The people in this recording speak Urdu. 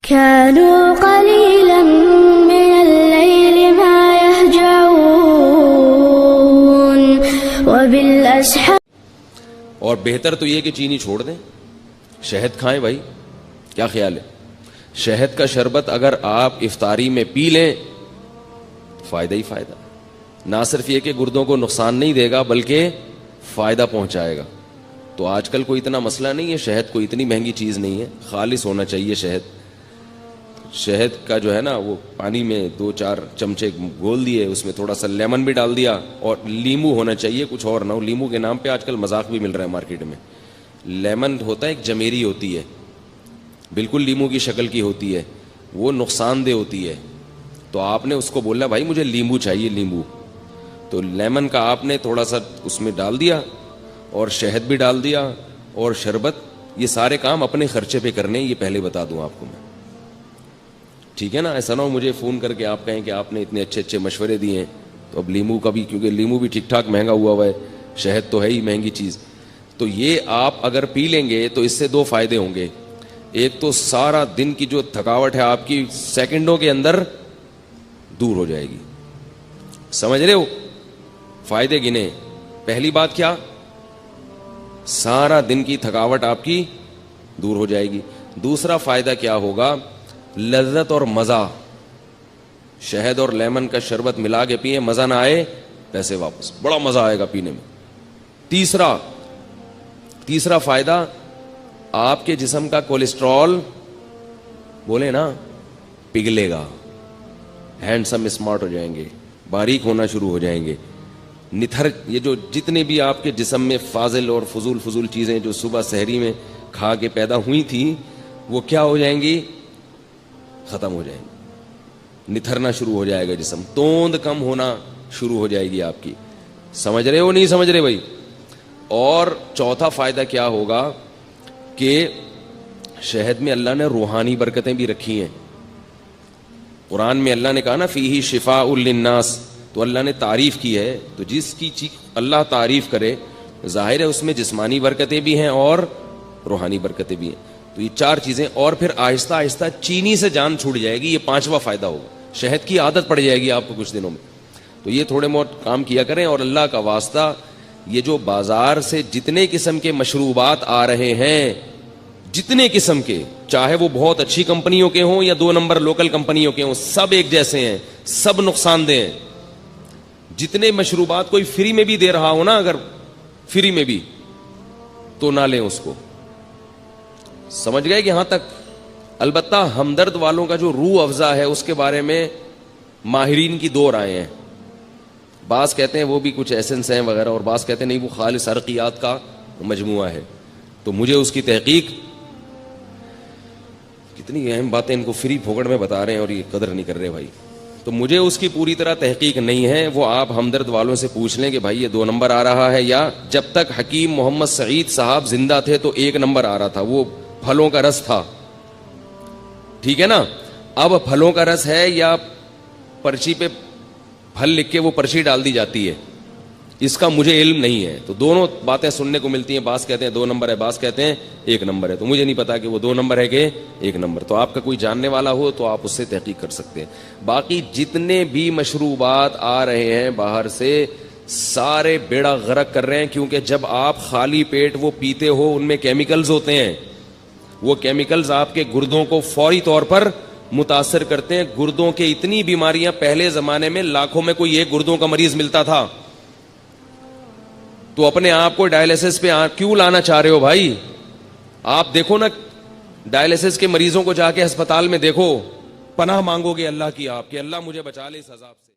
كانوا قليلا من الليل ما يهجعون وبالأسحار. اور بہتر تو یہ کہ چینی چھوڑ دیں, شہد کھائیں بھائی. کیا خیال ہے؟ شہد کا شربت اگر آپ افطاری میں پی لیں فائدہ ہی فائدہ. نہ صرف یہ کہ گردوں کو نقصان نہیں دے گا بلکہ فائدہ پہنچائے گا. تو آج کل کوئی اتنا مسئلہ نہیں ہے, شہد کوئی اتنی مہنگی چیز نہیں ہے, خالص ہونا چاہیے شہد. شہد کا جو ہے نا وہ پانی میں 2-4 چمچے گھول دیے, اس میں تھوڑا سا لیمن بھی ڈال دیا, اور لیمو ہونا چاہیے, کچھ اور نہ ہو. لیمو کے نام پہ آج کل مذاق بھی مل رہا ہے مارکیٹ میں. لیمن ہوتا ہے ایک جمیری ہوتی ہے, بالکل لیمو کی شکل کی ہوتی ہے, وہ نقصان دہ ہوتی ہے. تو آپ نے اس کو بولا بھائی مجھے لیمو چاہیے, لیمو. تو لیمن کا آپ نے تھوڑا سا اس میں ڈال دیا, اور شہد بھی ڈال دیا, اور شربت. یہ سارے کام اپنے خرچے پہ کرنے, یہ پہلے بتا دوں آپ کو میں, ٹھیک ہے نا. ایسا نہ ہو مجھے فون کر کے آپ کہیں کہ آپ نے اتنے اچھے اچھے مشورے دیے ہیں. تو اب لیمو کا بھی, کیونکہ لیمو بھی ٹھیک ٹھاک مہنگا ہوا ہے, شہد تو ہے ہی مہنگی چیز. تو یہ آپ اگر پی لیں گے تو اس سے 2 فائدے ہوں گے. ایک تو سارا دن کی جو تھکاوٹ ہے آپ کی سیکنڈوں کے اندر دور ہو جائے گی. سمجھ رہے ہو؟ فائدے گنے. پہلی بات کیا؟ سارا دن کی تھکاوٹ آپ کی دور ہو جائے گی. دوسرا فائدہ کیا ہوگا؟ لذت اور مزہ. شہد اور لیمن کا شربت ملا کے پیئے, مزہ نہ آئے پیسے واپس, بڑا مزہ آئے گا پینے میں. تیسرا فائدہ, آپ کے جسم کا کولیسٹرول بولے نا پگھلے گا, ہینڈسم اسمارٹ ہو جائیں گے, باریک ہونا شروع ہو جائیں گے. نتھر, یہ جو جتنے بھی آپ کے جسم میں فاضل اور فضول چیزیں جو صبح سحری میں کھا کے پیدا ہوئی تھیں, وہ کیا ہو جائیں گی؟ ختم ہو جائیں گی. نتھرنا شروع ہو جائے گا جسم, توند کم ہونا شروع ہو جائے گی آپ کی. سمجھ رہے ہو نہیں سمجھ رہے بھائی؟ اور چوتھا فائدہ کیا ہوگا کہ شہد میں اللہ نے روحانی برکتیں بھی رکھی ہیں. قرآن میں اللہ نے کہا نا فیہ شفاء للناس, تو اللہ نے تعریف کی ہے. تو جس کی اللہ تعریف کرے ظاہر ہے اس میں جسمانی برکتیں بھی ہیں اور روحانی برکتیں بھی ہیں. تو یہ 4 چیزیں, اور پھر آہستہ آہستہ چینی سے جان چھوٹ جائے گی. یہ 5واں فائدہ ہوگا, شہد کی عادت پڑ جائے گی آپ کو کچھ دنوں میں. تو یہ تھوڑے بہت کام کیا کریں. اور اللہ کا واسطہ, یہ جو بازار سے جتنے قسم کے مشروبات آ رہے ہیں, جتنے قسم کے, چاہے وہ بہت اچھی کمپنیوں کے ہوں یا 2 نمبر لوکل کمپنیوں کے ہوں, سب ایک جیسے ہیں, سب نقصان دہ ہیں. جتنے مشروبات کوئی فری میں بھی دے رہا ہو نا, اگر فری میں بھی, تو نہ لیں اس کو. سمجھ گئے کہ یہاں تک؟ البتہ ہمدرد والوں کا جو روح افزا ہے اس کے بارے میں ماہرین کی 2 رائے ہیں. بعض کہتے ہیں وہ بھی کچھ ایسنس ہیں وغیرہ, اور بعض کہتے ہیں نہیں وہ خالص عرقیات کا مجموعہ ہے. تو مجھے اس کی تحقیق, کتنی اہم باتیں ان کو فری پھوکڑ میں بتا رہے ہیں اور یہ قدر نہیں کر رہے بھائی. تو مجھے اس کی پوری طرح تحقیق نہیں ہے. وہ آپ ہمدرد والوں سے پوچھ لیں کہ بھائی یہ 2 نمبر آ رہا ہے, یا جب تک حکیم محمد سعید صاحب زندہ تھے تو 1 نمبر آ رہا تھا, وہ پھلوں کا رس تھا. ٹھیک ہے نا؟ اب پھلوں کا رس ہے یا پرچی پہ پھل لکھ کے وہ پرچی ڈال دی جاتی ہے, اس کا مجھے علم نہیں ہے. تو دونوں باتیں سننے کو ملتی ہیں, بعض کہتے ہیں 2 نمبر ہے, بعض کہتے ہیں 1 نمبر ہے. تو مجھے نہیں پتا کہ وہ 2 نمبر ہے کہ 1 نمبر. تو آپ کا کوئی جاننے والا ہو تو آپ اس سے تحقیق کر سکتے ہیں. باقی جتنے بھی مشروبات آ رہے ہیں باہر سے, سارے بیڑا غرق کر رہے ہیں. کیونکہ جب آپ خالی پیٹ وہ پیتے ہو, ان میں کیمیکلز ہوتے ہیں. وہ کیمیکلز آپ کے گردوں کو فوری طور پر متاثر کرتے ہیں. گردوں کے اتنی بیماریاں, پہلے زمانے میں لاکھوں میں کوئی 1 گردوں کا مریض ملتا تھا. تو اپنے آپ کو ڈائلیسس پہ کیوں لانا چاہ رہے ہو بھائی؟ آپ دیکھو نا, ڈائلیسس کے مریضوں کو جا کے ہسپتال میں دیکھو, پناہ مانگو گے اللہ کی آپ کہ اللہ مجھے بچا لے اس عذاب سے.